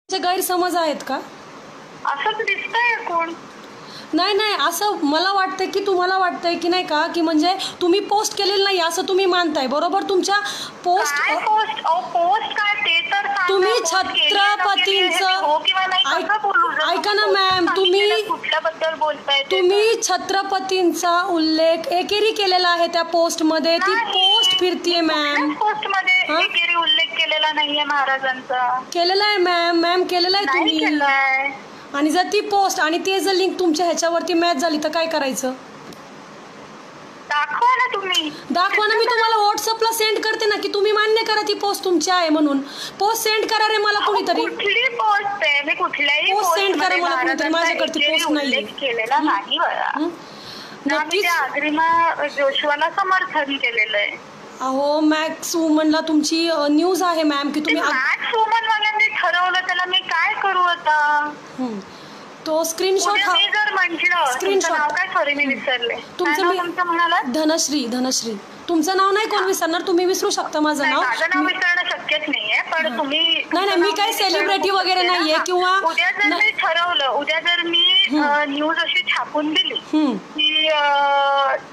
गैरसमज आहेत का? असंच दिसतंय कोण? नाही नाही, असं मला वाटतं की तुम्हाला वाटतंय की नाही का, की म्हणजे तुम्ही पोस्ट केलेलं नाही असं तुम्ही मानताय, बरोबर? तुमच्या पोस्ट पोस्ट काय ते तर सांगा. तुम्ही पोस्ट केली आहे छत्रपतींचं हो किंवा नाही कसं बोलू? ऐका ना मॅम, तुम्ही कुठल्याबद्दल बोलताय? तुम्ही छत्रपतींचा उल्लेख एकेरी केलेला आहे त्या पोस्ट मध्ये. ती पोस्ट फिरतीये मॅम. पोस्ट मध्ये एकेरी उल्लेख केलेला नाहीये महाराजांचा. केलेला आहे मॅम, मॅम केलेला आहे तुम्ही. आणि जर ती पोस्ट आणि ते जर लिंक तुमच्या ह्याच्यावरती मॅच झाली तर काय करायचं? दाखवा ना तुम्ही. दाखवा ना, मी तुम्हाला व्हॉट्सअपला सेंड करते ना, की तुम्ही मान्य करा ती पोस्ट तुमची आहे म्हणून. पोस्ट सेंड करा रे मला कोणीतरी. कुठली पोस्ट आहे? मी कुठल्याही पोस्ट सेंड करा मला कोणीतरी, माझ्याकडे पोस्ट नाही केलेला नाही बघा. नक्कीच अग्रिमा जोशवाला समर्थन केलेलं आहे. अहो मॅक्स वुमनला तुमची न्यूज आहे मॅम की तुम्ही मॅक्स वुमन वाल्यांनी ठरवलं, त्याला मी काय करू आता? तो स्क्रीनशॉट जर म्हटलं स्क्रीनशॉट काय, सॉरी मी विसरले. तुमचं म्हणाला धनश्री. धनश्री तुमचं नाव नाही कोण विसरणार, तुम्ही विसरू शकता माझं नाव. माझं नाव विसरणं शक्यच नाहीये, पण तुम्ही नाही नाही, मी काही सेलिब्रिटी वगैरे नाहीये. किंवा उद्या जर मी ठरवलं, उद्या जर मी न्यूज अशी छापून दिली की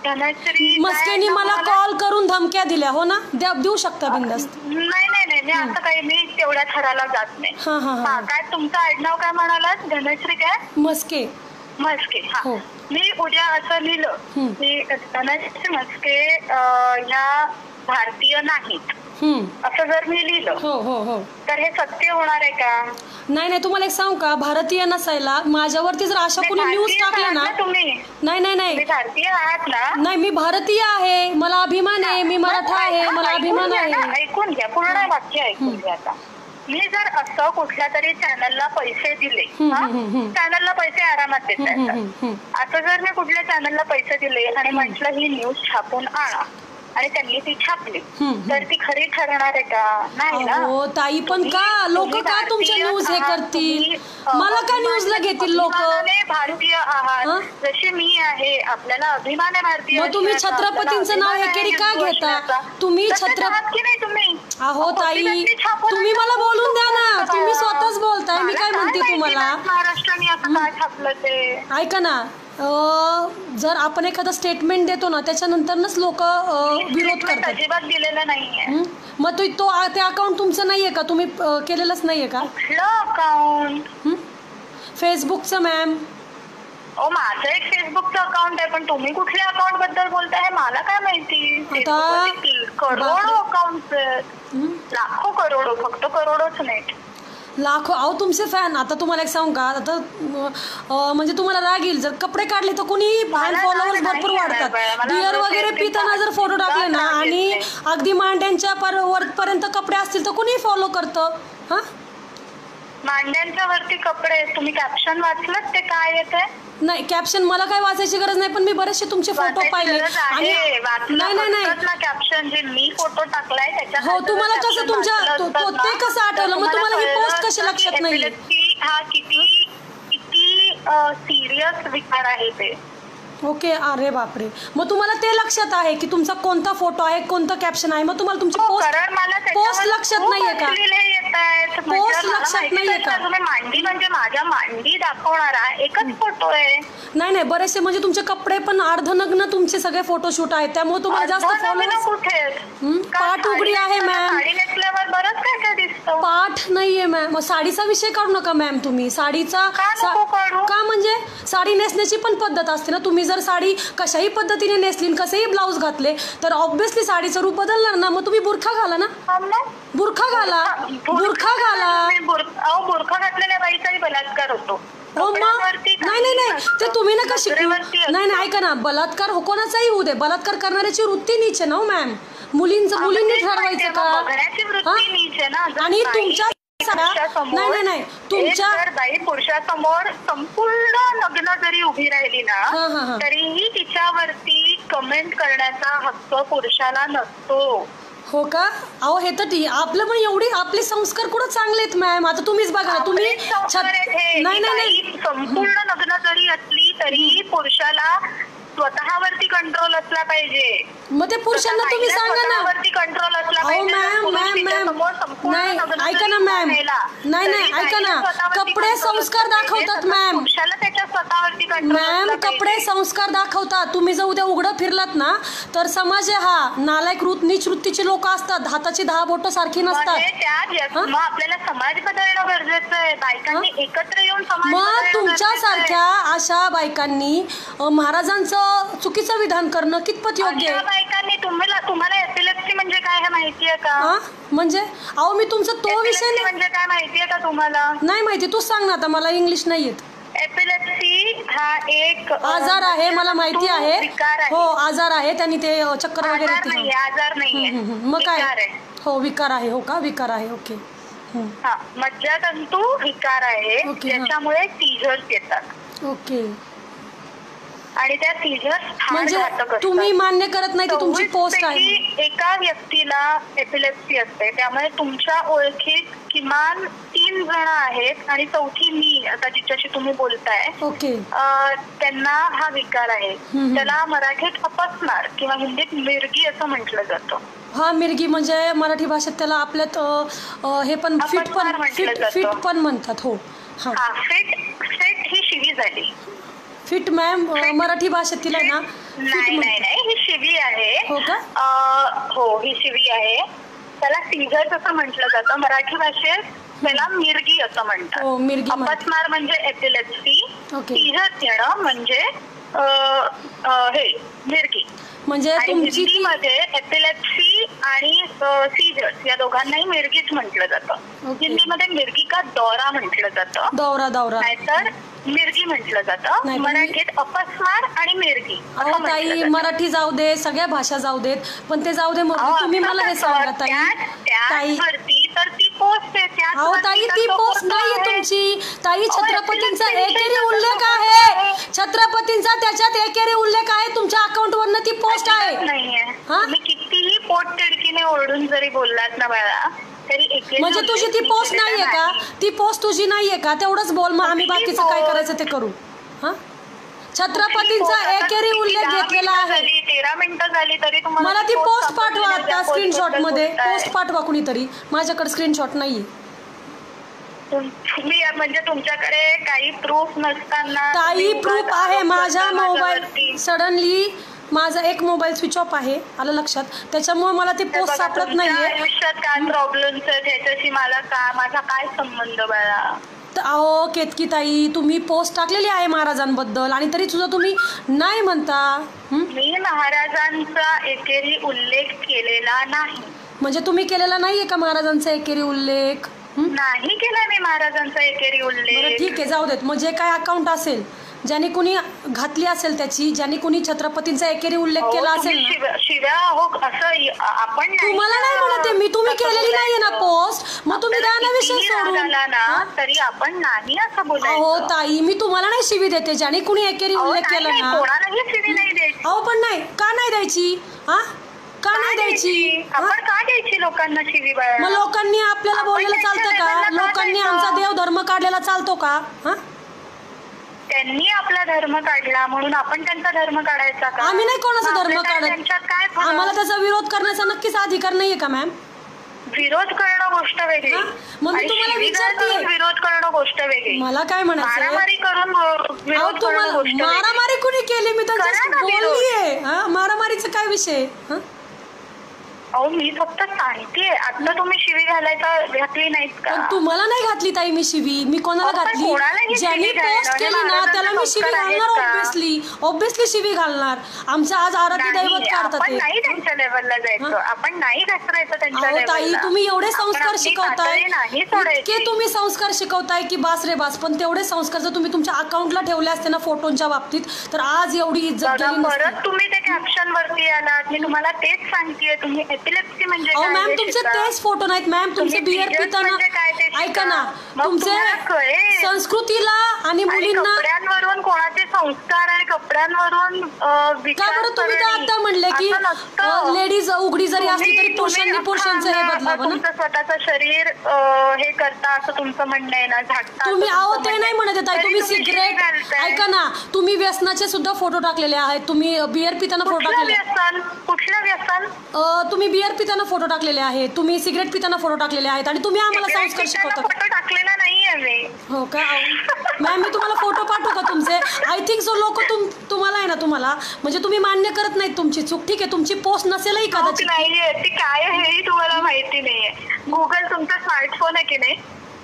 धनश्री मस्केनी मला कॉल करून धमक्या दिल्या, हो ना, देऊ शकता बिंदास्त. नाही नाही नाही, मी असं काही, मी तेवढ्या थराला जात नाही. काय तुमचं आडनाव काय म्हणालात? धनश्री काय? मस्के. मस्के. हा, मी उद्या असं लिहिलं की धनश्री मस्के ह्या भारतीय नाहीत, असं जर मी लिहिलं, हो हो हो, तर हे सत्य होणार आहे का? नाही नाही, तुम्हाला एक सांगू का, भारतीय नसायला माझ्यावरती जर अशा कोणी न्यूज टाकल्या ना, तुम्ही नाही नाही नाही, भारतीय आहात ना? नाही, मी भारतीय आहे, मला अभिमान आहे, मी मराठा आहे, मला अभिमान आहे. ऐकून घ्या, पूर्ण वाक्य ऐकून घ्या. आता मी जर असं कुठल्या तरी चॅनलला पैसे दिले, चॅनलला पैसे आरामात देतात, असं जर मी कुठल्या चॅनलला पैसे दिले आणि म्हटलं ही न्यूज छापून आणा, आणि त्यांनी ती छापली, तर ती खरी ठरणार आहे का? नाही ना. हो ताई, पण का लोक का तुमच्या न्यूज हे करतील? मला का न्यूजला घेतील लोक? भारतीय आहात जशी मी आहे, आपल्याला अभिमान आहे भारतीय. मग तुम्ही छत्रपतींचं नाव एकेरी का घेता? तुम्ही छत्रपती नाही तुम्ही. अहो ताई, तुम्ही मला बोलून द्या ना, तुम्ही स्वतःच बोलताय, मी काय म्हणते तुम्हाला. महाराष्ट्राने असं काय छापलं ते ऐका ना, जर आपण एखादं स्टेटमेंट देतो ना, त्याच्यानंतरच लोक विरोध करतात. अजिबात दिलेलं नाहीये. मग ते अकाउंट तुमचं नाहीये का? तुम्ही केलेलंच नाहीये का? कुठलं अकाउंट? फेसबुकचं मॅम. माझं एक फेसबुकचं अकाउंट आहे, पण तुम्ही कुठल्या अकाउंट बद्दल बोलताय मला काय माहिती. करोडो अकाउंट, लाखो करोडो, फक्त करोडोच नाहीत, लाखो. अहो तुमचे फॅन. आता तुम्हाला एक सांगू का, आता म्हणजे तुम्हाला राग येईल, जर कपडे काढले तर कोणी फॅन फॉलोअर्स भरपूर वाढतात. बियर वगैरे पिताना जर फोटो टाकले ना, आणि अगदी मांड्यांच्या वरपर्यंत कपडे असतील तर कोणी फॉलो करतं. हा, मांड्यांच्या वरती कपडे. तुम्ही कॅप्शन वाचलं ते काय येते? नाही, कॅप्शन मला काय वाचायची गरज नाही, पण मी बरेचसे तुमचे फोटो पाहिले. नाही नाही नाही, कॅप्शन जे मी फोटो टाकलाय त्याच्या, हो, तुम्हाला कसं तुमच्या ते कसं आठवलं? मग तुम्हाला ही पोस्ट कशी लक्षात नाही? हा किती सिरियस विकार आहे ते. ओके, अरे बापरे. मग तुम्हाला ते लक्षात आहे की तुमचा कोणता फोटो आहे, कोणतं कॅप्शन आहे, मग तुम्हाला तुमची पोस्ट लक्षात नाहीये का? पोस्ट लक्षात नाहीये का? मांडी म्हणजे माझ्या मांडी दाखवणारा एकच फोटो आहे. नाही नाही, बरेचसे म्हणजे तुमचे कपडे पण अर्धनग्न तुमचे सगळे फोटोशूट आहेत, त्यामुळे तुम्हाला जास्त फॉलोअर्स. कुठे पाठ उघडी आहे मॅम, साडी नेसल्यावर बरंच काय काय दिसतं. पाठ नाहीये मॅम. मग साडीचा विषय काढू नका मॅम तुम्ही. साडीचा का, म्हणजे साडी नेसण्याची पण पद्धत असते ना. तुम्ही जर साडी कशाही पद्धतीने नेसली, कसेही ब्लाऊज घातले, तर ऑब्व्हियसली साडीचं रूप बदलणार ना. मग तुम्ही बुरखा घाला ना, बुरखा घाला, बुरखा घाला. बुरखा घातलेल्या बाईचाही बलात्कार होतो. हो मग, नाही नाही नाही, ते तुम्ही नका शिकू. नाही नाही, ऐका ना, बलात्कार कोणाचाही होऊ दे, बलात्कार करणाऱ्याची वृत्ती नीच आहे ना मॅम. मुलींनी ठरवायचं का? आणि तुमच्या नाही नाही नाही, तुमच्या बाई पुरुषासमोर संपूर्ण नग्न जरी उभी राहिली ना, तरीही तिच्यावरती कमेंट करण्याचा हक्क पुरुषाला नसतो. हो का? अहो हे तर आपलं पण एवढी आपले संस्कार कुठं चांगले आहेत मॅम. आता तुम्हीच बघा ना, तुम्ही नाही नाही नाही, संपूर्ण नग्न जरी असली तरीही पुरुषाला स्वतःवरती कंट्रोल असला पाहिजे. मग ते पुरुषांना तुम्ही सांगा ना. स्वतःवरती कंट्रोल असला अहो पाहिजे. मॅम नाही ऐका ना मॅम, नाही ऐका ना, कपडे संस्कार दाखवतात मॅम. पुरुषाला त्याच्या स्वतःवरती कंट्रोल मॅम कपडे संस्कार दाखवतात. तुम्ही जर उद्या उघडं फिरलात ना तर समाज हा नालायक नीच वृत्तीचे लोक असतात, हाताची 10 बोटं सारखी नसतात. मग आपल्याला समाज बदलणं गरजेचं आहे. बायकांनी एकत्र येऊन समाज मग तुमच्यासारख्या अशा बायकांनी महाराजांचं चुकीचं विधान करणं कितपत योग्य आहे? बायकांनी तुम्हाला एपिलेप्सी म्हणजे काय हे माहितीये का? म्हणजे अहो मी तुमचा तो विषय म्हणजे काय माहितीये का तुम्हाला? नाही माहिती, तूच सांग ना आता, मला इंग्लिश नाही येत. एपिलेप्सी हा एक आजार आहे, मला माहिती आहे. हो आजार आहे, त्यांनी ते चक्कर वगैरे आजार नाहीये. मग काय? हो विकार आहे. हो का, विकार आहे. ओके. हा मज्जातंतू विकार आहे, ज्याच्यामुळे सीझर्स येतात. ओके. आणि त्या सीझर्स म्हणजे तुम्ही मान्य करत नाही की तुमची पोस्ट आहे? एका व्यक्तीला एपिलेप्सी असते, त्यामुळे तुमच्या ओळखीत किमान 3 जण आहेत आणि चौथी मी आता जिच्याशी तुम्ही बोलताय. ओके. त्यांना हा विकार आहे. त्याला मराठीत अपस्मार किंवा हिंदीत मिरगी असं म्हटलं जातं. हा मिरगी म्हणजे मराठी भाषेत त्याला आपल्यात हे पण फिट पण म्हणतात. हो हा फिट ही शिवी झाली. फिट मॅम मराठी भाषेत तिला ना नाही ही शिवी आहे. हो का? हो ही शिवी आहे. त्याला सीझर्स असं म्हटलं जातं. मराठी भाषेत त्याला मिरगी असं म्हणतात. अपस्मार म्हणजे एपिलेप्सी, सीझर्स येणं म्हणजे हे मिरगी. म्हणजे हिंदीमध्ये एपिलेप्सी आणि सीझर्स या दोघांनाही मिरगीच म्हटलं जातं. हिंदीमध्ये मिरगी का दौरा म्हटलं जातं. दौरा नाहीतर मिरगी म्हटलं जातं. मराठीत अपस्मार आणि मिरगी. ताई मराठी जाऊ दे, सगळ्या भाषा जाऊ देत, पण ते जाऊ दे. मग तुम्ही मला हे सांगा ताई, तर ती पोस्ट आहे. अहो ताई ती पोस्ट नाहीये तुमची ताई. छत्रपतींचा एकेरी उल्लेख आहे. छत्रपतींचा त्याच्यात एकेरी उल्लेख आहे. तुमच्या अकाउंट वरनं ती पोस्ट आहे. नाहीये. तुम्ही कितीही पोट तिडकीने ओरडून जरी बोललात ना बाळा, म्हणजे तुझी ती पोस्ट नाहीये का? ती पोस्ट तुझी नाहीये का? तेवढंच बोल, मग आम्ही बाकीचं काय करायचं ते करू. छत्रपतींचा एकेरी उल्लेख घेतलेला आहे. 13 मिनिटं झाली तरी मला ती पोस्ट पाठवा आता स्क्रीनशॉट मध्ये. पोस्ट पाठवा कुणीतरी, माझ्याकडे स्क्रीनशॉट नाहीये. तुम्ही म्हणजे तुमच्याकडे काही प्रूफ नसताना? काही प्रूफ आहे. माझ्या मोबाईल सडनली माझा एक मोबाईल स्विच ऑफ आहे, आलं लक्षात. त्याच्यामुळे मला ती पोस्ट सापडत नाहीये. आयुष्यात काय प्रॉब्लेम त्याच्याशी माझा काय संबंध बाळा? अहो केतकी ताई, तुम्ही पोस्ट टाकलेली आहे महाराजांबद्दल आणि तरी तुझं तुम्ही नाही म्हणता. मी महाराजांचा एकेरी उल्लेख केलेला नाही. म्हणजे तुम्ही केलेला नाहीये का महाराजांचा एकेरी उल्लेख? नाही केला मी महाराजांचा एकेरी उल्लेख. ठीक आहे, जाऊ देत. मग जे काय अकाउंट असेल, ज्याने कुणी घातली असेल त्याची, ज्याने कुणी छत्रपतींचा एकेरी उल्लेख केला असेल शिव्या असं आपण तुम्हाला नाही म्हणते मी, तुम्ही केलेली नाहीये ना पोस्ट. मग तुम्ही द्या ना विषय सोडून ना, तरी आपण नाही असं बोलायचं. हो ताई, मी तुम्हाला नाही शिवी देते. ज्याने कुणी एकेरी उल्लेख केला ना, कोणालाही शिवी नाही द्यायची. अहो पण नाही का नाही द्यायची? का नाही द्यायची? आपण का द्यायची लोकांना शिवी? मग लोकांनी आपल्याला बोललेलं चालतं का? लोकांनी आमचा देव धर्म काढलेला चालतो का? त्यांनी आपला धर्म काढला म्हणून आपण त्यांचा धर्म काढायचा का? आम्ही नाही कोणाचा धर्म काढत. आम्हाला त्याचा विरोध करण्याचा नक्कीच अधिकार नाहीये का मॅम? विरोध करणं गोष्ट वेगळी, मग मी तुम्हाला विचारते. विरोध करणं गोष्ट वेगळी. मला काय म्हणायचं, मारामारी करून मारामारी कुणी केली? मी तर बोललीये. मारामारीचा काय विषय? अहो मी फक्त सांगतेय. आता तुम्ही शिवी घातली नाहीत का? तुम्हाला नाही घातली ताई मी शिवी. मी कोणाला घातली? ज्यांनी पोस्ट केली ना त्याला मी शिवी घालणार. ऑब्विसली शिवी घालणार. आमचं आज आराध्य दैवत काढतात. आपण नाही त्यांच्या लेवलला जायचं, आपण नाही घसरायचं त्यांच्या लेवलला. ताई तुम्ही एवढे संस्कार शिकवताय, इतके तुम्ही संस्कार शिकवताय की बास रे बास. पण तेवढे संस्कार जर तुम्ही तुमच्या अकाउंटला ठेवले असते ना फोटोंच्या बाबतीत, तर आज एवढी इज्जत गेली नसती. परत तुम्ही ते कॅप्शन वरती आलात. मी तुम्हाला तेच सांगतेय, तुम्ही एपिलेप्सी म्हणजे अहो काय मॅम हे तुमचे शिका. तेच फोटो नाहीत मॅम, तुमचे तुम्ही बियर period पिताना म्हणजे काय ते शिका. ऐका ना, मग तुमचे तुम्हाला कळेल. संस्कृतीला आणि आणि मुलींना कपड्यांवरून कोणाचे संस्कार आणि कपड्यांवरून का बरं तुम्ही तर आता म्हणले की लेडीज उघडी जरी असली तरी पुरुषांनी पुरुषांचं हे बदलावं ना. तुमचं स्वतःचं शरीर हे करता असं तुमचं म्हणणं आहे ना, झाकता तुम्ही असं अहो तुमचं ते नाही म्हणणं म्हणत आहे. येत तुम्ही तरी सिगरेट घालताय. ऐका ना, तुम्ही व्यसनाचे सुद्धा फोटो टाकलेले आहेत, तुम्ही बियर पिताना फोटो कुठलं टाकलेले व्यसन? कुठलं व्यसन? तुम्ही बियर पिताना फोटो टाकलेले आहेत, तुम्ही सिगरेट पिताना फोटो टाकलेले आहेत आणि तुम्ही आम्हाला संस्कार शिकवता. फोटो टाकलेला नाहीये मी. हो का मॅम, मी तुम्हाला फोटो पाठवू का तुमचे? आय थिंक सो लोक तुम्हाला आहे ना, तुम्हाला म्हणजे तुम्ही मान्य करत नाहीत तुमची चूक. ठीक आहे, तुमची पोस्ट नसेलही कदाचित. नाहीये ती काय आहे हेही तुम्हाला माहिती नाहीये. गुगल तुमचा स्मार्टफोन आहे की नाही?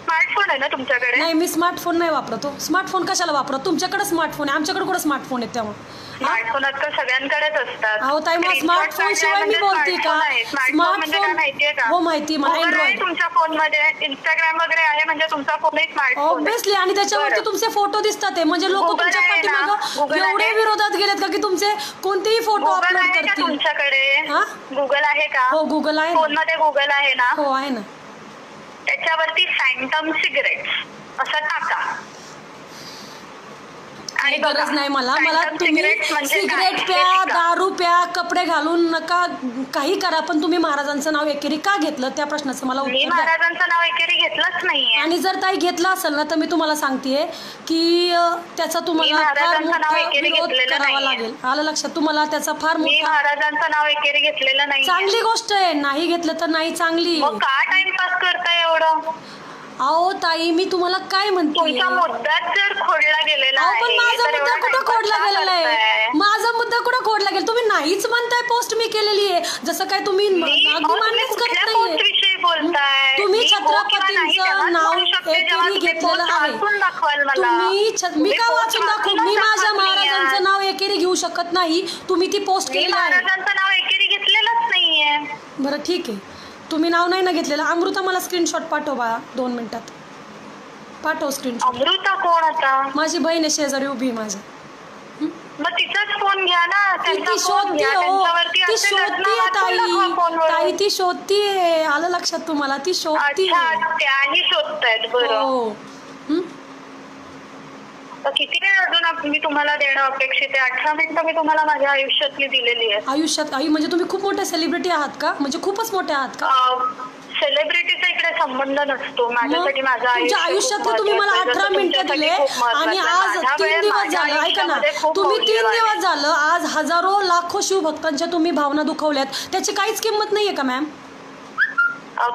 स्मार्टफोन आहे ना तुमच्याकडे? नाही, मी स्मार्टफोन नाही वापरत. स्मार्टफोन कशाला वापरत? तुमच्याकडे स्मार्टफोन आहे, आमच्याकडे कुठे स्मार्टफोन आहेत त्यामुळे. स्मार्टफोन आजकाल सगळ्यांकडेच असतात. अहो ताई, मग स्मार्टफोन शिवाय मी बोलते का? स्मार्टफोन म्हणजे काय माहितीये का? हो माहिती मला. Google आहे अँड्रॉइड तुमच्या फोन मध्ये, इंस्टाग्राम वगैरे आहे म्हणजे तुमचा फोनही स्मार्टफोन आहे. ऑब्विसली, आणि त्याच्यावरती तुमचे फोटो दिसतात आहे म्हणजे लोक Google तुमच्या आहे ना? पाठीमागं Google एवढे आहे? विरोधात गेलेत का की तुमचे कोणतेही फोटो गुगल अपलोड आहे का करतील. तुमच्याकडे? हा? गुगल आहे का? हो गुगल आहे फोन ना. मध्ये गुगल आहे ना? हो आहे ना. त्याच्यावरती फॅन्टम सिगरेट्स असं टाका. आणि गरज नाही मला तुम्ही म्हणजे सिगरेट प्या, दारू प्या, कपडे घालून नका, काही करा, पण तुम्ही महाराजांचं नाव एकेरी का घेतलं त्या प्रश्नाचं मला मी उत्तर द्या. महाराजांचं नाव एकेरी घेतलंच नाहीये. आणि जर ताई घेतलं असेल ना तर मी तुम्हाला सांगतेय की त्याचा तुम्हाला फार मोठा विरोध करावा लागेल. आलं लक्षात? तुम्हाला त्याचा फार मी मोठा. महाराजांचं नाव एकेरी घेतलेलं नाही. चांगली गोष्ट आहे, नाही घेतलं तर नाही, चांगली. मग का टाइमपास करताय एवढं? अहो ताई, मी तुम्हाला काय म्हणते, तुमचा मुद्दाच जर खोडला गेलेला अहो पण माझा तर मुद्दा एवढा कुठं टाइमपास खोडला का गेलेला आहे? करताय? माझा मुद्दा कुठं खोडला गेला? तुम्ही नाहीच म्हणताय पोस्ट मी केलेली आहे, जसं काय तुम्ही अगदी मान्यच करत कुठल्या नाहीये. पोस्टविषयी बोलताय? तुम्ही मी हो किंवा नाही छत्रपतींचं तेव्हाच नाव बोलू शकते जेव्हा एकेरी तुम्ही घेतलेलं पोस्ट आहे. वाचून दाखवाल मला. मी का पोस्ट वाचून दाखवू? मी वाचूनच माझ्या दाखवली महाराजांचं आहे. नाव एकेरी घेऊ शकत नाही, तुम्ही ती पोस्ट मी केली आहे. महाराजांचं नाव एकेरी घेतलेलंच नाहीये. बरं ठीक आहे, तुम्ही नाव नाही ना घेतलेलं. अमृता मला स्क्रीनशॉट पाठव बाळा, 2 मिनिटात पाठव स्क्रीनशॉट. अमृता कोण आता? माझी बहीण आहे, शेजारी उभी माझ्या. मग तिचाच फोन घ्या ना. ती शोधती हो, ती शोधतीये ताई, ती शोधतीये. आलं लक्षात तुम्हाला? ती शोधतीये. त्याही शोधतायत. बरं, हो. किती वेळ अजून मी तुम्हाला देणं अपेक्षित आहे? 18 मिनिटं मी तुम्हाला माझ्या आयुष्यातली दिलेली आहे. आयुष्यात आई म्हणजे तुम्ही खूप मोठे सेलिब्रिटी आहात का? म्हणजे खूपच मोठे आहात का? सेलिब्रिटीचा इकडे संबंध नसतो. माझ्यासाठी माझं तुमच्या आयुष्यात तुम्ही मला 18 मिनिटं दिले आणि आज 3 दिवस झालं. ऐका ना, तुम्ही 3 दिवस झालं, आज हजारो लाखो शिवभक्तांच्या तुम्ही भावना दुखवल्यात, त्याची काहीच किंमत नाहीये का मॅम?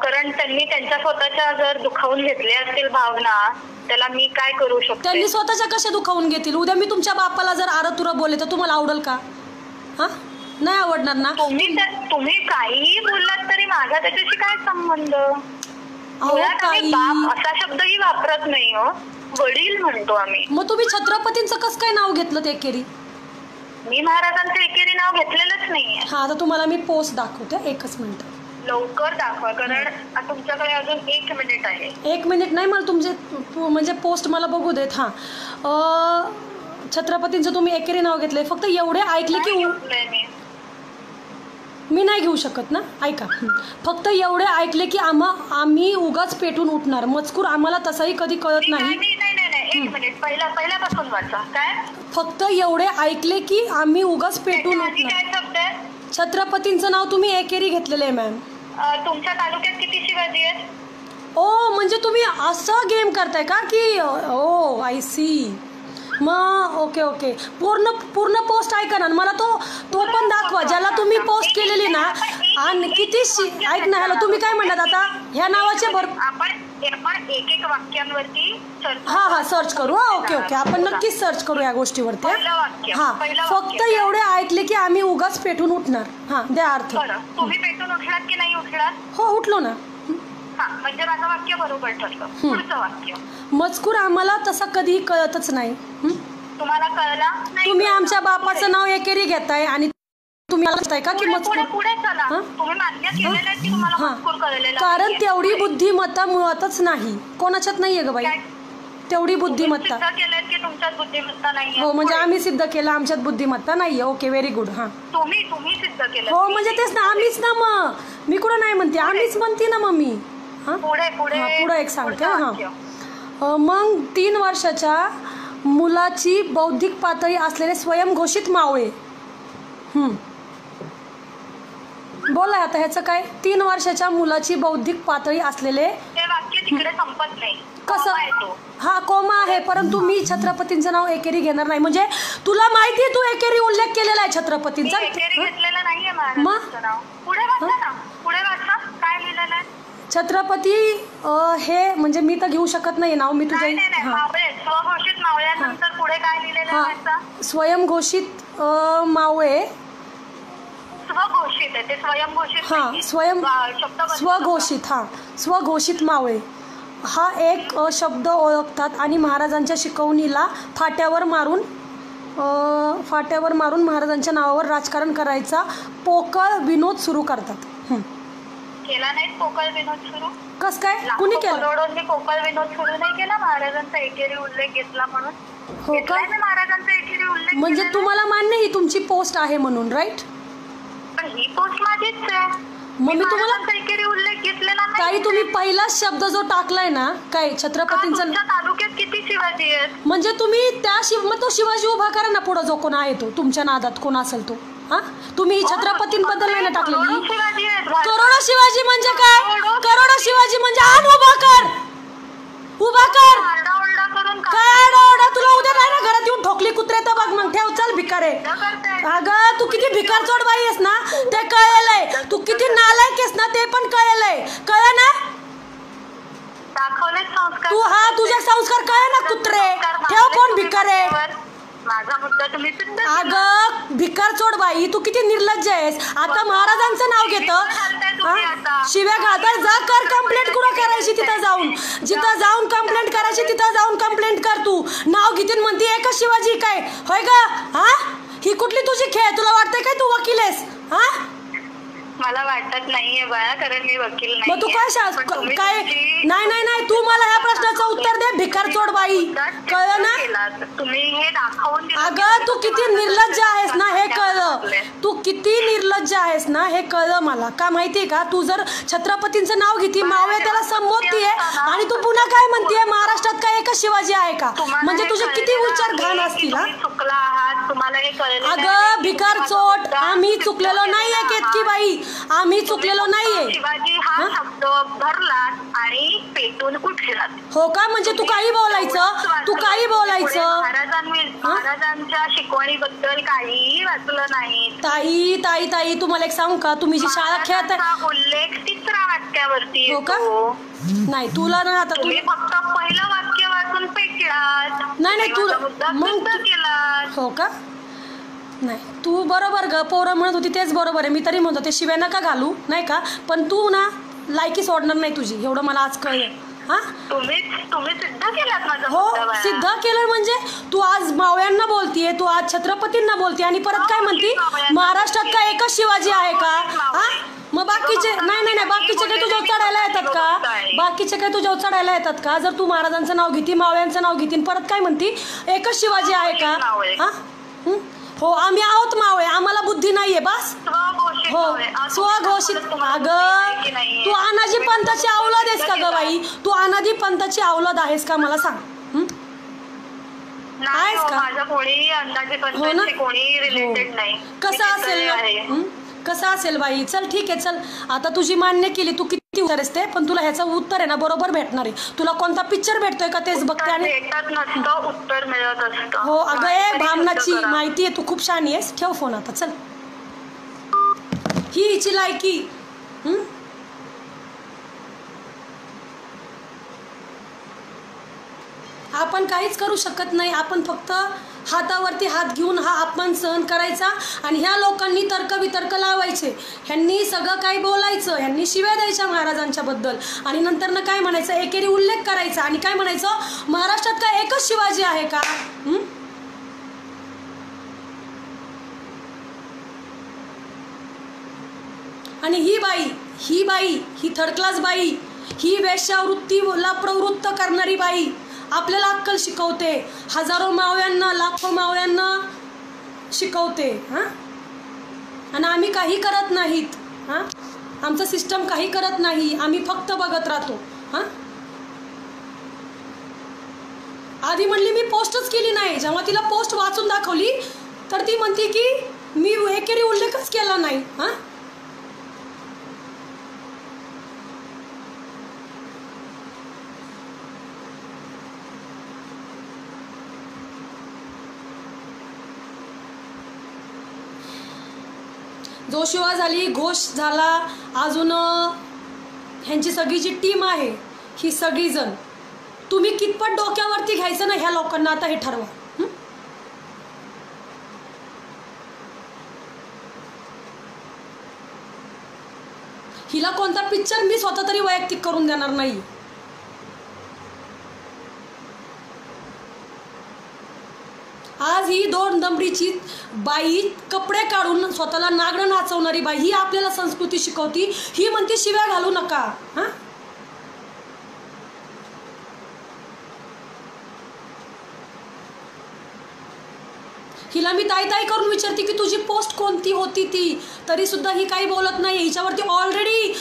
कारण त्यांनी त्यांच्या स्वतःच्या जर दुखावून घेतल्या असतील भावना, त्याला मी काय करू शकते? त्यांनी स्वतःच्या कशा दुखावून घेतील? उद्या मी तुमच्या बापाला जर आरतुरा बोलले तर तुम्हाला आवडेल का? हा, नाही आवडणार ना. तुम्ही काहीही बोललात तरी माझा त्याच्याशी काय संबंध? बाप असा शब्दही वापरत नाही हो, वडील म्हणतो आम्ही. मग तुम्ही छत्रपतींचं कसं काय नाव घेतलं एकेरी? मी महाराजांचं एकेरी नाव घेतलेलंच नाहीये. हा, आता तुम्हाला मी पोस्ट दाखवते, 1 मिनिट. लवकर दाखवा, कारण तुमच्याकडे अजून 1 मिनिट आहे. 1 मिनिट नाही, मला तुमचे म्हणजे पोस्ट मला बघू देत. हा, छत्रपतींचं तुम्ही एकेरी नाव घेतलंय. फक्त एवढे ऐकले की मी नाही घेऊ शकत ना. ऐका, फक्त एवढे ऐकले की आम्ही उगाच पेटून उठणार. मजकूर आम्हाला तसाही कधी कळत नाही. 1 मिनिट, पहिल्यापासून वाचा. काय? फक्त एवढे ऐकले की आम्ही उगाच पेटून उठणार. काय शब्द आहे? छत्रपतींचं नाव तुम्ही एकेरी घेतलेलं आहे मॅम. तुमच्या तालुक्यात किती शिवाजी आहेत? ओ, म्हणजे तुम्ही असं गेम करताय का की? ओ आय सी. मग ओके, पूर्ण पोस्ट ऐका ना, मला तो पण दाखवा ज्याला तुम्ही पोस्ट केलेली ना. आणि किती ऐक ना. हॅलो, तुम्ही काय म्हणतात आता? ह्या नावाचे आपण एक वाक्यांवरती हा सर्च करू. ओके, आपण नक्कीच सर्च करू या गोष्टीवरती. हा, फक्त एवढे ऐकले की आम्ही उगाच पेटून उठणार. हा, द्या अर्थ. तुम्ही पेटून उठलात की नाही उठलात? हो, उठलो ना. म्हणजे माझं वाक्य बरोबर ठरलं. पुढचं वाक्य, मजकूर आम्हाला तसा कधी कळतच नाही. तुम्हाला कळला? तुम्ही आमच्या बापाचं नाव एकेरी घेताय आणि तुम्ही म्हणताय का की मजकूर? पुढे चला. तुम्ही मान्य केलेलं आहे की तुम्हाला मजकूर कळलेला? कारण तेवढी बुद्धिमत्ता मुळातच नाही, कोणाच्यात नाहीये ग बाई. तेवढी बुद्धिमत्ता. सिद्ध केलंय की तुमच्यात बुद्धिमत्ता नाहीये. हो म्हणजे आम्ही सिद्ध केलं आमच्यात बुद्धिमत्ता नाहीये. Okay very good. हां तुम्ही सिद्ध केलं. हो म्हणजे तेच ना आम्हीच ना मग मी कुठं नाही म्हणते आम्हीच म्हणते ना मग मी. हां पुढे एक सांगते. हां मग 3 वर्षाच्या मुलाची बौद्धिक पातळी असलेले स्वयंघोषित मावळे. बोला आता ह्याचं काय. 3 वर्षाच्या मुलाची बौद्धिक पातळी असलेले. ते वाक्य तिकडे संपत नाही. कसं. हा कोमा आहे परंतु मी छत्रपतींचं नाव एकेरी घेणार नाही. म्हणजे तुला माहितीये तू एकेरी उल्लेख केलेला आहे छत्रपतींचा. घेतलेला नाहीये महाराजांचं नाव. पुढे वाचा ना. पुढे वाचा काय लिहिलेलं आहे. छत्रपती हे म्हणजे मी तर घेऊ शकत नाही नाव. मी तुझ्या स्वघोषित मावळ्यानंतर पुढे काय लिहिलेलं आहे. स्वयंघोषित मावळे. स्वघोषित आहे ते स्वयंघोषित. हा स्वघोषित. हा स्वघोषित मावळे हा एक शब्द ओळखतात आणि महाराजांच्या शिकवणीला फाट्यावर मारून महाराजांच्या नावावर राजकारण करायचा पोकळ विनोद सुरू करतात. केला नाही पोकळ विनोद सुरू. कस काय कुणी केलं. करोडोंनी पोकळ विनोद सुरू नाही केला. महाराजांचा एकेरी उल्लेख घेतला म्हणून. हो का. महाराजांचा एकेरी उल्लेख म्हणजे तुम्हाला मान्य ही तुमची पोस्ट आहे म्हणून राईट. पण ही पोस्ट माझीच आहे. मग मी तुम्हाला एकेरी उल्लेख घेतलेला नाही. काही तुम्ही पहिलाच शब्द जो टाकलाय ना काय छत्रपतींचा तालुक्यात किती शिवाजी आहेत. म्हणजे तुम्ही त्या मग तो शिवाजी उभा करा ना पुढे जो कोण आहे तो तुमच्या नादात कोण असेल तो. हा तुम्ही छत्रपतींबद्दल नाही ना टाकलेली. करोडो शिवाजी म्हणजे काय. करोडो शिवाजी म्हणजे आण उभा कर. काय आरडाओरडा. तुला उद्या नाही ना घरात येऊन ठोकली कुत्रे तर बघ मग ठेव. चल भिकारे. अगं तू किती भिकार चोड बाई आहेस ना ते कळलंय. तू किती नालायक आहेस ना ते पण कळलंय. कळलं ना. तू हा तुझे संस्कार कळे ना कुत्रे. ठेव फोन भिकारे. माझा मुद्दा तुम्ही अगं भिकार चोड बाई तू किती निर्लज्ज आहेस. आता महाराजांचं नाव घेतं शिव्या घालताय. जा कर कंप्लेंट कुठं करायची तिथं जाऊन कंप्लेंट करायची. तिथं जाऊन कंप्लेंट कर. तू नाव घेतीन म्हणती एकच शिवाजी काय होय का. हा ही कुठली तुझी खेळ. तुला वाटतंय काय तू वकील आहेस. हा मला वाटत नाहीये बाळा कारण मी वकील नाही. मग तू काय नाही तू मला ह्या प्रश्नाचं उत्तर दे भिकार चोड बाई. कळलं ना. तुम्ही हे दाखवून अगं तू किती निर्लज्ज आहेस ना हे कळलं. तू किती निर्लज्ज आहेस ना हे कळलं मला. का माहितीये का तू जर छत्रपतींचं नाव घेती मावळे त्याला संबोधतीये आणि तू पुन्हा काय म्हणतीये महाराष्ट्रात काय एकच शिवाजी आहे का. म्हणजे तुझे किती विचार घाण असतील. चुकला आहात तुम्हाला हे कळलं. अगं भिकार चोट आम्ही चुकलेलो नाहीये केतकी बाई. आम्ही चुकलेलो नाहीये. शिवाजी हा शब्द भरला आणि पेटून उठला. हो का. म्हणजे तू काही बोलायचं. महाराजांच्या शिकवणीबद्दल काही वाचलं नाही. ताई तुम्हाला एक सांगू का. तुम्ही जी शाळा खेळत आहे उल्लेख 3ऱ्या वाक्यावरती. हो का. नाही तुला ना आता तुम्ही फक्त पहिलं वाक्य वाचून पेटलात. नाही तुला मग केला. हो का. नाही तू बरोबर ग. पोरं म्हणत होती तेच बरोबर आहे. मी तरी म्हणतो ते शिव्या नका घालू नाही का. पण तू ना लायकी सोडणार नाही तुझी एवढं मला आज कळलं. हा तुम्ही सिद्ध केलात माझा. हो सिद्ध केलं म्हणजे तू आज मावळ्यांना बोलतीये. तू आज छत्रपतींना बोलतीये आणि परत काय म्हणती महाराष्ट्रात काय एकच शिवाजी आहे का. हा मग बाकीचे नाही बाकीचे काही तुझ्या चढायला येतात का. जर तू महाराजांचं नाव घेती मावळ्यांचं नाव घेती परत काय म्हणती एकच शिवाजी आहे का. हा हो आम्ही आहोत मावळे. आम्हाला बुद्धी नाहीये बस. हो स्वघोषित. अगं तू अनाजी पंथाची अवलाद आहेस का ग बाई. तू अनादी पंथाची अवलाद आहेस का मला सांग. आहेस का. हो ना. कसं असेल बाई. चल ठीक आहे. चल आता तुझी मान्य केली. तू किती उत्तर असते पण तुला ह्याचं उत्तर आहे ना बरोबर भेटणार आहे. तुला कोणता पिक्चर भेटतोय का तेच बघते आणि उत्तर मिळत असतं. हो अगं ए भामनाची माहिती आहे. तू खूप शहाणी आहेस. ठेव फोन आता. चल ही हिची लायकी. आपण काहीच करू शकत नाही. आपण फक्त हातावरती हात घेऊन हा अपमान सहन करायचा आणि ह्या लोकांनी तर्कवितर्क लावायचे. ह्यांनी सगळं काही बोलायचं. ह्यांनी शिव्या द्यायच्या महाराजांच्या बद्दल आणि नंतर ना काय म्हणायचं एकेरी उल्लेख करायचा आणि काय म्हणायचं महाराष्ट्रात काय एकच शिवाजी आहे का. आणि ही बाई ही थर्ड क्लास बाई ही वेश्यावृत्तीला प्रवृत्त करणारी बाई आपल्याला अक्कल शिकवते, हजारो मावळ्यांना, लाखो मावळ्यांना शिकवते. हां, आणि आम्ही काही करत नाहीत. हां, आमचं सिस्टम काही करत नाही, आम्ही फक्त बघत राहतो. हां, आधी म्हणली मी पोस्टच केली नाही. जेव्हा तिला पोस्ट वाचून दाखवली तर ती म्हणते की मी एकेरी उल्लेखच केला नाही. हां, जोशिवा झाली, घोष झाला, अजून ह्यांची सगळी जी टीम आहे ही सगळीजण, तुम्ही कितपत डोक्यावरती घ्यायचं ना ह्या लोकांना, आता हे ठरवा. हिला कोणता पिक्चर मी स्वतः तरी वैयक्तिक करून देणार नाही. आज ही 2 नंबरीची बाई, कपडे काढून स्वतःला नागडं नाचवणारी बाई, ही आपल्याला संस्कृती शिकवती. ही म्हणते शिव्या घालू नका. हां, हिला मी ताई ताई करून विचारते की तुझी पोस्ट कोणती होती ती, तरी सुद्धा ही काही बोलत नाही. हिच्यावरती ऑलरेडी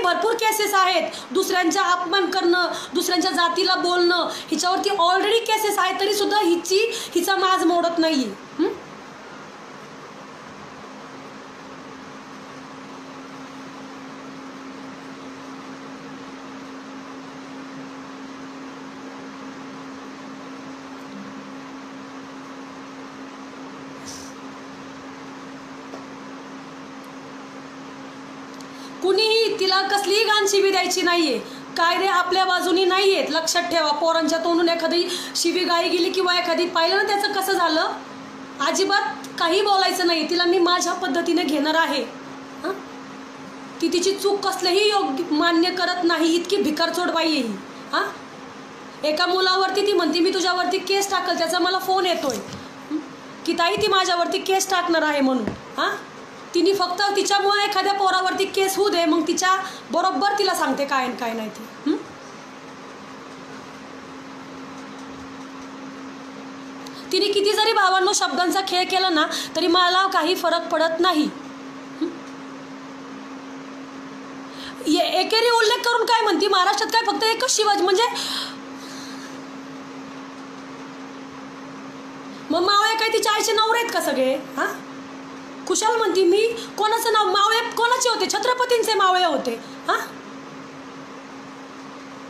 भरपूर केसेस आहेत. दुसऱ्यांचा अपमान करणं, दुसऱ्यांच्या जातीला बोलणं, हिच्यावरती ऑलरेडी केसेस आहेत, तरी सुद्धा हिचा माज मोडत नाहीये. कुणीही तिला कसलीही घाण शिवी द्यायची नाहीये. कायदे आपल्या बाजूनी नाहीयेत, लक्षात ठेवा. पोरांच्या तोंडून एखादी शिवी गाई गेली किंवा एखादी पाहिलं ना त्याचं कसं झालं, अजिबात काही बोलायचं नाही. तिला मी माझ्या पद्धतीने घेणार आहे. ती तिची चूक कसलेही योग्य मान्य करत नाही. इतकी भिकारचोट बाई आहे ही. हां, एका मुलावरती ती म्हणते मी तुझ्यावरती केस टाकल. त्याचा मला फोन येतोय की ताई ती माझ्यावरती केस टाकणार आहे म्हणून. हां, तिने फक्त तिच्यामुळे एखाद्या पोरावरती केस होऊ दे, मग तिच्या बरोबर तिला सांगते काय काय नाही ते. तिने किती जरी भावांनो शब्दांचा खेळ केला ना तरी मला काही फरक पडत नाही. एकेरी उल्लेख करून काय म्हणते, महाराष्ट्रात काय फक्त एकच शिवाजी, म्हणजे मग मावळे काय तिच्या आईचे नवरे आहेत का सगळे? हां, कुशाल म्हणती मी कोणाचं नाव, मावळे कोणाचे होते? छत्रपतींचे मावळे होते. हां,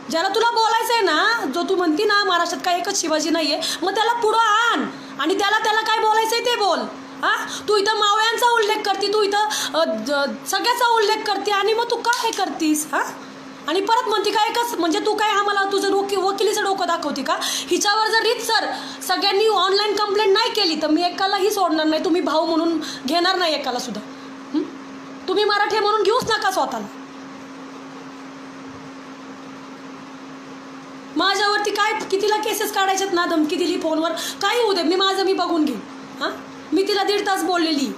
ज्याला तुला बोलायचंय ना, जो तू म्हणती ना महाराष्ट्रात काय एकच शिवाजी नाहीये, मग त्याला पुढं आण आणि त्याला काय बोलायचंय ते बोल. हां, तू इथं मावळ्यांचा उल्लेख करते, तू इथं सगळ्याचा उल्लेख करते आणि मग तू काय करतीस? हां, आणि परत म्हणते काय एकच, म्हणजे तू काय आम्हाला तुझं वकिलीचं डोकं दाखवते का? हिच्यावर जर रीतसर सगळ्यांनी ऑनलाईन कंप्लेंट नाही केली तर मी एकालाही सोडणार नाही. तुम्ही भाऊ म्हणून घेणार नाही एकाला सुद्धा. तुम्ही मराठी म्हणून घेऊच नका स्वतःला. माझ्यावरती काय कितीला केसेस काढायच्यात ना, धमकी दिली फोनवर, काही होऊ दे, मी बघून घेईन. हां, मी तिला 1.5 तास बोललेली.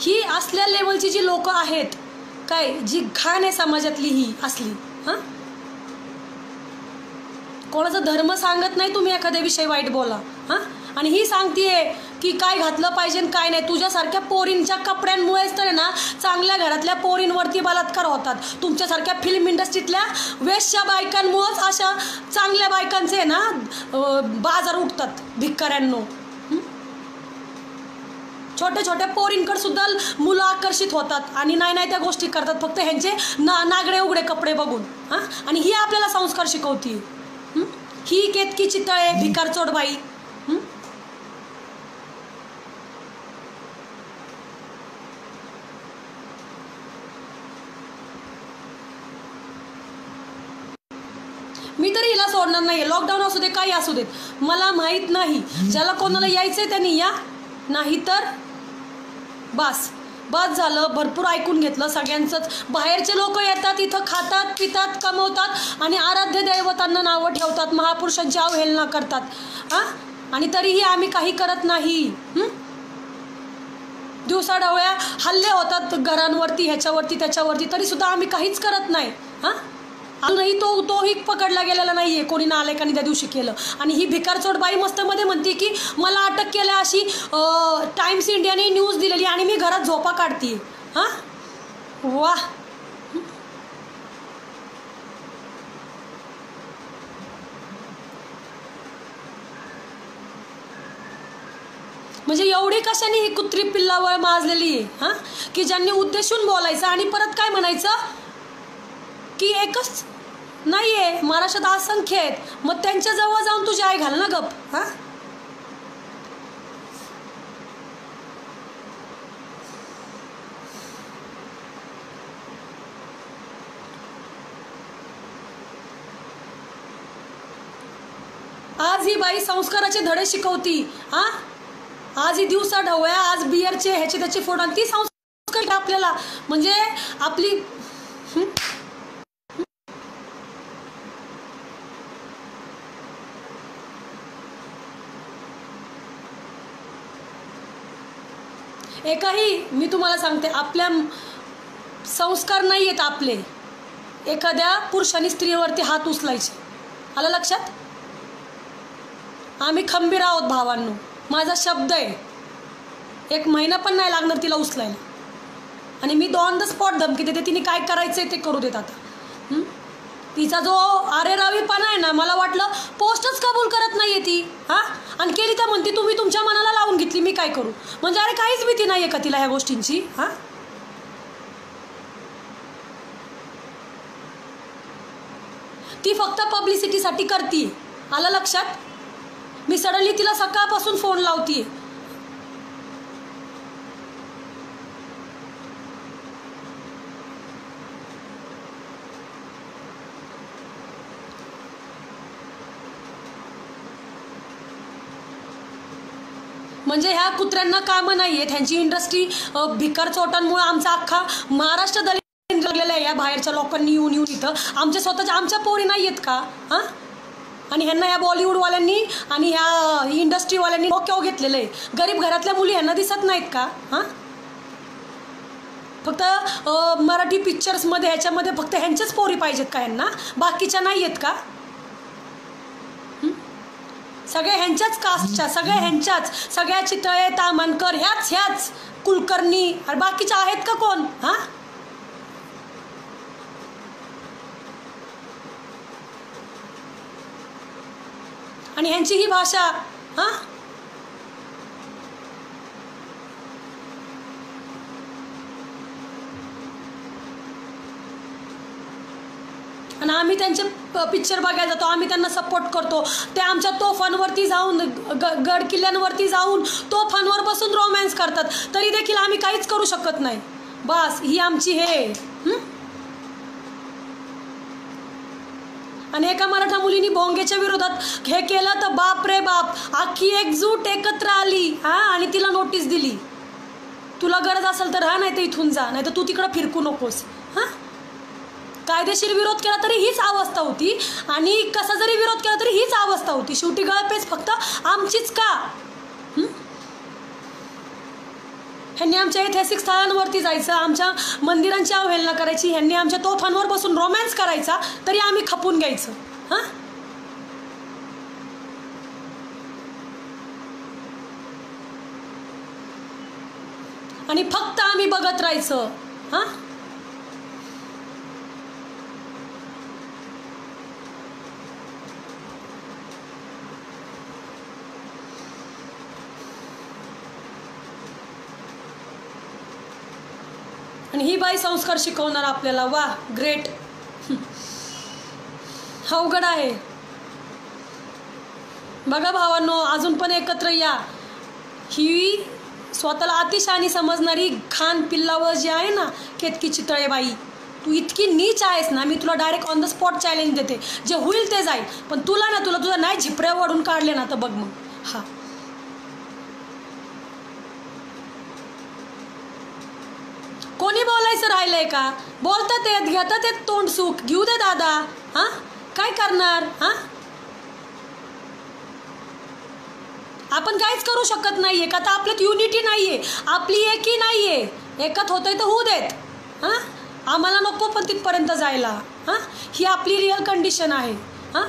ही असल्या लेवलची जी लोक आहेत काय, जी घाण आहे समाजातली ही असली. हां, कोणाचा धर्म सांगत नाही तुम्ही एखाद्या विषयी वाईट बोला. हां, आणि ही सांगतेय की काय घातलं पाहिजे काय नाही. तुझ्यासारख्या पोरींच्या कपड्यांमुळेच तर ना चांगल्या घरातल्या पोरींवरती बलात्कार होतात. तुमच्यासारख्या फिल्म इंडस्ट्रीतल्या वेश्या बायकांमुळेच अशा चांगल्या बायकांचे ना बाजार उठतात भिक्काऱ्यांनो. छोट्या छोट्या पोरींकडे सुद्धा मुलं आकर्षित होतात आणि नाही त्या गोष्टी करतात फक्त ह्यांचे नागडे उघडे कपडे बघून. हां, आणि ही आपल्याला संस्कार शिकवती. ही केतकी चितळे भिकारचोट बाई. मी तरी हिला सोडणार नाही. लॉकडाऊन असू दे काही असू देत, मला माहीत नाही. ज्याला कोणाला यायचंय त्यांनी या, नाही तर बस झालं. भरपूर ऐकून घेतलं सगळ्यांचंच. बाहेरचे लोक येतात, इथं खातात पितात कमवतात आणि आराध्य दैवतांना नावं ठेवतात, महापुरुषांची अवहेलना करतात. हां, आणि तरीही आम्ही काही करत नाही. दिवसाढवळ्या हल्ले होतात घरांवरती, ह्याच्यावरती त्याच्यावरती, तरी सुद्धा आम्ही काहीच करत नाही. हां, अजूनही तोही पकडला गेलेला नाही आहे कोणी नालायकांनी त्या दिवशी केलं. आणि ही भिकारचोट बाई मस्त मध्ये म्हणते की मला अटक केल्या अशी टाइम्स इंडियाने न्यूज दिलेली आणि मी घरात झोपा काढते. हां, वा. म्हणजे एवढी कशाने ही कुत्री पिल्लावळ माजलेली आहे हां, की ज्यांनी उद्देशून बोलायचं आणि परत काय म्हणायचं की एकच नाही आहे, महाराष्ट्रात असंख्य आहेत, मग त्यांच्या जवळ जाऊन तुझी आई घाल ना गप. हां, आज ही बाई संस्काराचे धडे शिकवती. हां, आज ही दिवसाढवळ्या, आज बियरचे ह्याचे त्याचे फोटो, ती संस्कार आपल्याला म्हणजे आपली एकही मी तुम्हाला सांगते आपल्या संस्कार नाही आहेत आपले एखाद्या पुरुषाने स्त्रीवरती हात उचलायचे. आलं लक्षात? आम्ही खंबीर आहोत भावांनो, माझा शब्द आहे. 1 महिना पण नाही लागणार तिला उचलायला. आणि मी ऑन द स्पॉट धमकी देते, तिने काय करायचं आहे ते करू देत. आता तिचा जो आरेरावीपणा आहे ना, मला वाटलं पोस्टच कबूल करत नाही आहे ती. हां, आणि केली तर म्हणते तुम्ही तुमच्या मनाला लावून घेतली, मी काय करू. म्हणजे अरे काहीच भीती नाही आहे का तिला ह्या गोष्टींची. हां, ती फक्त पब्लिसिटीसाठी करते. आलं लक्षात? मी सडनली तिला सकाळपासून फोन लावतीये. म्हणजे ह्या कुत्र्यांना कामं नाही आहेत, ह्यांची इंडस्ट्री भिकार चोटांमुळे आमचा अख्खा महाराष्ट्र दलित लागलेला आहे. या बाहेरच्या लोकांनी येऊन इथं आमच्या स्वतःच्या आमच्या पोरी नाही आहेत का. हां, आणि ह्यांना या बॉलिवूडवाल्यांनी आणि ह्या इंडस्ट्रीवाल्यांनी डोक्यावर घेतलेलं आहे. गरीब घरातल्या मुली ह्यांना दिसत नाहीत का. हां, फक्त मराठी पिक्चर्समध्ये ह्याच्यामध्ये फक्त ह्यांच्याच पोरी पाहिजेत का ह्यांना, बाकीच्या नाही आहेत का. सगळ्या ह्यांच्याच कास्टच्या, सगळ्या ह्यांच्याच, सगळ्या चितळे तामणकर ह्याच कुलकर्णी, आणि बाकीच्या आहेत का कोण. हां, आणि ह्यांची ही भाषा. हां, आणि आम्ही त्यांचे पिक्चर बघायला जातो, आम्ही त्यांना सपोर्ट करतो. ते आमच्या तोफांवरती जाऊन गड किल्ल्यांवरती जाऊन तोफांवर बसून रोमॅन्स करतात, तरी देखील आम्ही काहीच करू शकत नाही. बस ही आमची हे. आणि एका मराठा मुलीने भोंगेच्या विरोधात हे केलं तर बाप रे बाप, अख्खी एकजूट एकत्र आली. हां, आणि तिला नोटीस दिली, तुला गरज असेल तर राहा, नाही तर इथून जा, नाही तर तू तिकडं फिरकू नकोस. हां, कायदेशीर विरोध केला तरी हीच अवस्था होती, आणि कसा जरी विरोध केला तरी हीच अवस्था होती. शेवटी गळपेच फक्त आमचीच का. ह्यांनी आमच्या ऐतिहासिक स्थळांवरती जायचं, आमच्या मंदिरांची अवहेलना करायची, ह्यांनी आमच्या तोफांवर बसून रोमॅन्स करायचा, तरी आम्ही खपून घ्यायचं. हां, आणि फक्त आम्ही बघत राहायचं. हां, आणि ही बाई संस्कार शिकवणार आपल्याला. वा, ग्रेट. अवघड आहे. बघा भावांनो, अजून पण एकत्र या. ही स्वतःला अतिशहाणी समजणारी खान पिल्लावर जी आहे ना, केतकी चितळे बाई, तू इतकी नीच आहेस ना, मी तुला direct on the spot challenge देते, जे होईल ते जाईल. पण तुला तुझा नाही झिपऱ्या वाढून काढले ना तर बघ मग. हा, कोणी बोलायचं राहिलंय का. बोलतात येत, घेतात येत तोंड सुख, घेऊ दे दादा. हां, काय करणार. हां, आपण काहीच करू शकत नाहीये का, तर आपल्यात युनिटी नाहीये, आपली एकी नाहीये. एकत होतंय तर होऊ देत. हां, आम्हाला नको पण तिथपर्यंत जायला. हां, ही आपली रिअल कंडिशन आहे. हां,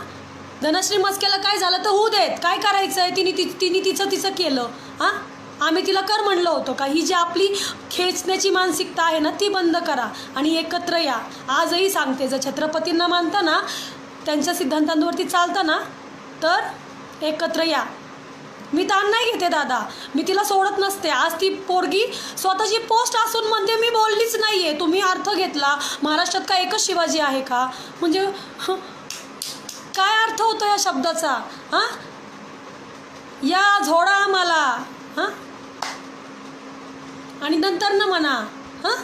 धनश्री मस्केला काय झालं तर होऊ देत, काय करायचं आहे, तिने तिचं केलं. हां, आम्ही तिला कर म्हणलं होतं का. ही जी आपली खेचण्याची मानसिकता आहे ना ती बंद करा आणि एकत्र या. आजही सांगते, जर छत्रपतींना मानता ना, त्यांच्या सिद्धांतांवरती चालतं ना, तर एकत्र या. मी ताण नाही घेते दादा, मी तिला सोडत नसते. आज ती पोरगी स्वतःची पोस्ट असून म्हणते मी बोललीच नाही आहे. तुम्ही अर्थ घेतला, महाराष्ट्रात का एकच शिवाजी आहे का, म्हणजे काय अर्थ होतो या शब्दाचा. हां, या झोडा आम्हाला. हां, आणि नंतर न म्हणा. हां,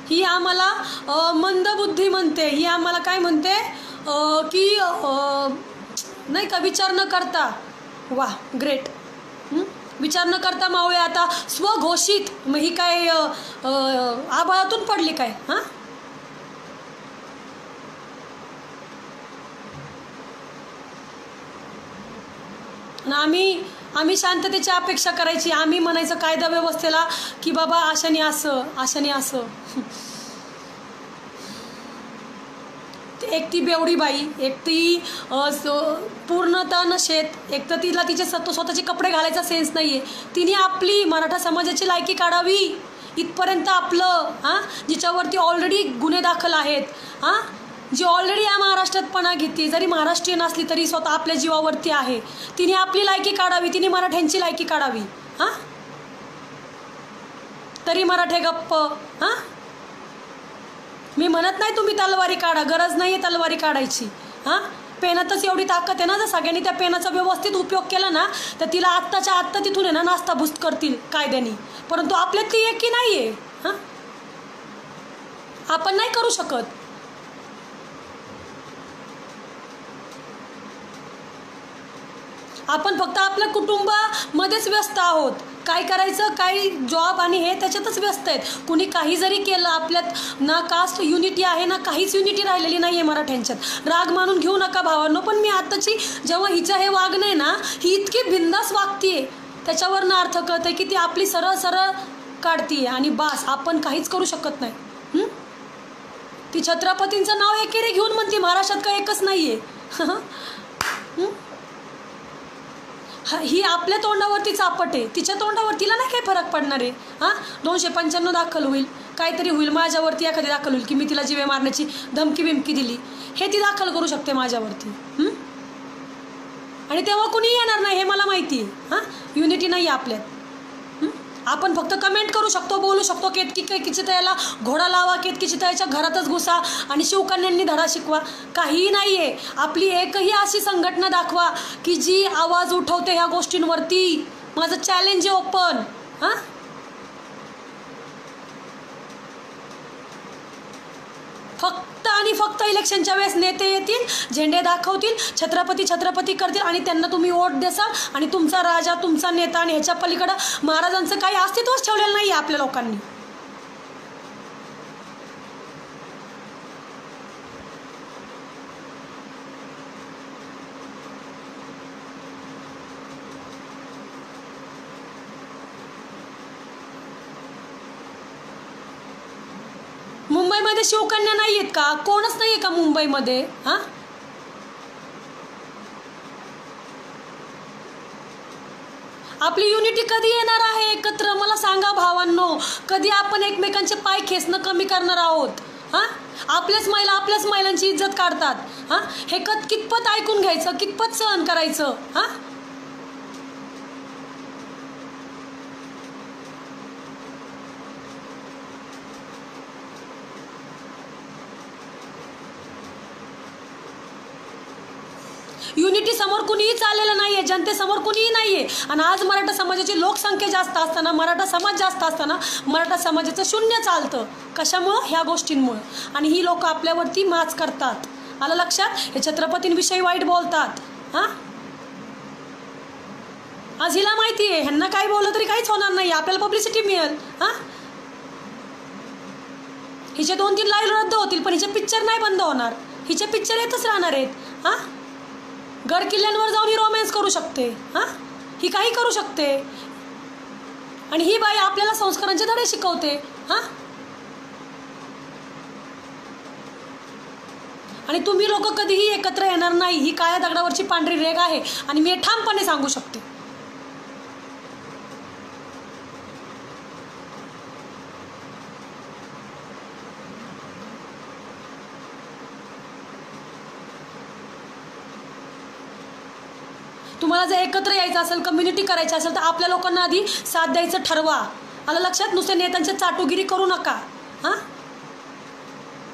ही आम्हाला मंदबुद्धी म्हणते, ही आम्हाला काय म्हणते की नाही का विचार न करता. वा, ग्रेट. विचार न करता मावळे आता स्वघोषित. मग ही काय आभाळातून पडली काय. हां, आम्ही शांततेची अपेक्षा करायची. आम्ही म्हणायचं कायदा व्यवस्थेला की बाबा अशाने असं. एक ती बेवडी बाई, एक ती पूर्णतः नशेत, एक तर तिला तिचे स्वतःचे कपडे घालायचा सेन्स नाही आहे. तिने आपली मराठा समाजाची लायकी काढावी इथपर्यंत आपलं. हां, जिच्यावरती ऑलरेडी गुन्हे दाखल आहेत. हां, जी ऑलरेडी या महाराष्ट्रातपणा घेते, जरी महाराष्ट्रीयन असली तरी स्वतः आपल्या जीवावरती आहे. तिने आपली लायकी काढावी, तिने मराठ्यांची लायकी काढावी. हां, तरी मराठे गप्प. हां, मी म्हणत नाही तुम्ही तलवारी काढा, गरज नाही आहे तलवारी काढायची. हां, पेनातच एवढी ताकद आहे ना, जर सगळ्यांनी त्या पेनाचा व्यवस्थित उपयोग केला ना तर तिला आत्ताच्या आत्ता तिथून आहे ना नास्ता भुस्त करतील कायद्याने. परंतु आपल्यातली एकी नाही आहे. हां, आपण नाही करू शकत. आपण फक्त आपल्या कुटुंबामध्येच व्यस्त आहोत. काय करायचं, काय जॉब आणि हे त्याच्यातच व्यस्त आहेत. कुणी काही जरी केलं, आपल्यात ना कास्ट युनिटी आहे ना काहीच युनिटी राहिलेली नाही आहे मराठ्यांच्यात. राग मानून घेऊ नका भावांनो, पण मी आत्ताची जेव्हा हिचं हे वागणं आहे ना, ही इतकी बिंदास वागतीये, त्याच्यावरनं अर्थ कळतंय की ती आपली सरळ सरळ काढतीये आणि बास, आपण काहीच करू शकत नाही. ती छत्रपतींचं नाव एकेरी घेऊन म्हणते महाराष्ट्रात का एकच नाही आहे. ही आपल्या तोंडावरती चापट आहे, तिच्या तोंडावर तिला नाही काही फरक पडणार आहे. हां, 295 दाखल होईल, काहीतरी होईल, माझ्यावरती एखादी दाखल होईल की मी तिला जीवे मारण्याची धमकी बिमकी दिली, हे ती दाखल करू शकते माझ्यावरती. आणि तेव्हा कुणी येणार नाही हे मला माहिती आहे. हां, युनिटी नाही आहे आपल्यात. आपण फक्त कमेंट करू शकतो, बोलू शकतो, केतकी तयाला घोडा लावा, केतकी तयाच्या घरातच घुसा आणि शिवकन्यांनी धडा शिकवा, काहीही नाही आहे. आपली एकही अशी संघटना दाखवा की जी आवाज उठवते ह्या गोष्टींवरती. माझं चॅलेंज आहे ओपन. हां, फक्त आणि फक्त इलेक्शनच्या वेळेस नेते येतील, झेंडे दाखवतील, छत्रपती करतील आणि त्यांना तुम्ही वोट देसाल आणि तुमचा राजा, तुमचा नेता, आणि ह्याच्या पलीकडं महाराजांचं काही अस्तित्वच ठेवलेलं नाही आहे आपल्या लोकांनी. मुंबईमध्ये शिवकन्या नाही आहेत का, कोणच नाही आहे का मुंबईमध्ये. हां, आपली युनिटी कधी येणार आहे एकत्र, मला सांगा भावांनो. कधी आपण एकमेकांचे पाय खेचणं कमी करणार आहोत. हां, आपल्याच महिलांची इज्जत काढतात. हां, हे कितपत ऐकून घ्यायचं, कितपत सहन करायचं. हां, युनिटी समोर कुणीही चाललेलं नाहीये, जनतेसमोर कुणीही नाहीये. आणि आज मराठा समाजाची लोकसंख्या जास्त असताना, मराठा समाज जास्त असताना मराठा समाजाचं शून्य चालतं. कशामुळं, ह्या गोष्टींमुळं. आणि ही लोक आपल्यावरती माच करतात. आलं लक्षात, हे छत्रपतींविषयी वाईट बोलतात. हां, आज हिला माहिती आहे ह्यांना काय बोललं तरी काहीच होणार नाही, आपल्याला पब्लिसिटी मिळेल. हां, हिचे 2-3 लाईव्ह रद्द होतील पण हिचे पिक्चर नाही बंद होणार, हिचे पिक्चर येतच राहणार आहेत. हां, गड किल्ल्यांवर जाऊन ही रोमॅन्स करू शकते, हां, ही काही करू शकते, आणि ही बाई आपल्याला संस्कारांचे धडे शिकवते, हां. आणि तुम्ही लोक कधीही एकत्र येणार नाही, ही काळ्या दगडावरची पांढरी रेघ आहे, आणि मी हे ठामपणे सांगू शकते. तुम्हाला जर एकत्र यायचं असेल, कम्युनिटी करायची असेल, तर आपल्या लोकांना आधी साथ द्यायचं ठरवा. आलं लक्षात? नुसते नेत्यांची चाटुगिरी करू नका, हां.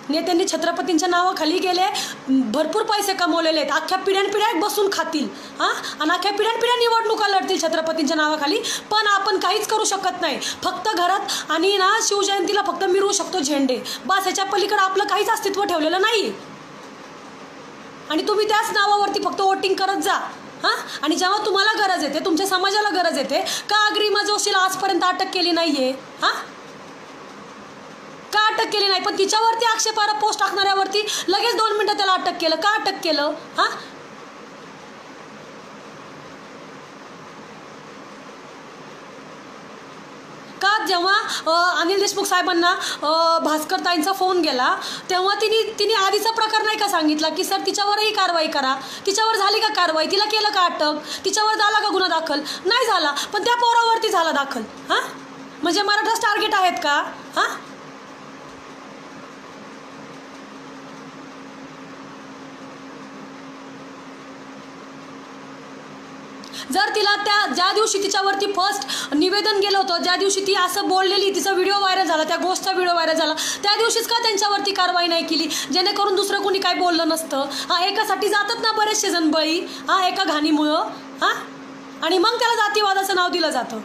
नेत्यांनी छत्रपतींच्या नावाखाली गेले, भरपूर पैसे कमवलेले आहेत, अख्ख्या पिढ्यानपिढ्या बसून खातील, हां, आणि अख्ख्या पिढ्यानपिढ्या निवडणुका लढतील छत्रपतींच्या नावाखाली. पण आपण काहीच करू शकत नाही, फक्त घरात आणि ना शिवजयंतीला फक्त मिरवू शकतो झेंडे, बस. ह्याच्या पलीकडे आपलं काहीच अस्तित्व ठेवलेलं नाही. आणि तुम्ही त्याच नावावरती फक्त वोटिंग करत जा, हां. आणि जेव्हा तुम्हाला गरज येते, तुमच्या समाजाला गरज येते, का अग्रिमा जोशीला आजपर्यंत अटक केली नाही आहे, हां, का अटक केली नाही? पण तिच्यावरती आक्षेपार्ह पोस्ट टाकणाऱ्यावरती लगेच 2 मिनिटं त्याला अटक केलं, का अटक केलं, हां? का जेव्हा अनिल देशमुख साहेबांना भास्करताईंचा फोन गेला, तेव्हा तिने आधीचा प्रकार नाही का सांगितला की सर तिच्यावरही कारवाई करा? तिच्यावर झाली का कारवाई? तिला केलं का अटक? तिच्यावर झाला का गुन्हा दाखल? नाही झाला, पण त्या पोरावरती झाला दाखल, हां. म्हणजे मराठाच टार्गेट आहेत का, हां? जर तिला ज्या दिवशी तिच्यावरती फर्स्ट निवेदन गेलं होतं, ज्या दिवशी ती असं बोललेली, तिचा व्हिडिओ व्हायरल झाला, त्या गोष्टचा व्हिडिओ व्हायरल झाला, त्या दिवशीच का त्यांच्यावरती कारवाई नाही केली, जेणेकरून दुसरं कोणी काय बोललं नसतं? हां, एकासाठी जातात ना बरेचसे जण बळी, हां, एका घाणीमुळं, हां. आणि मग त्याला जातीवादाचं नाव दिलं जातं.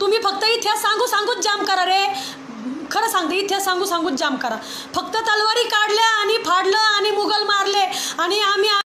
तुम्ही फक्त इतिहास सांगूच जाम करा रे. खरं सांगते, इतिहास सांगूच जाम करा. फक्त तलवारी काढल्या आणि फाडलं आणि मुघल मारले आणि आम्ही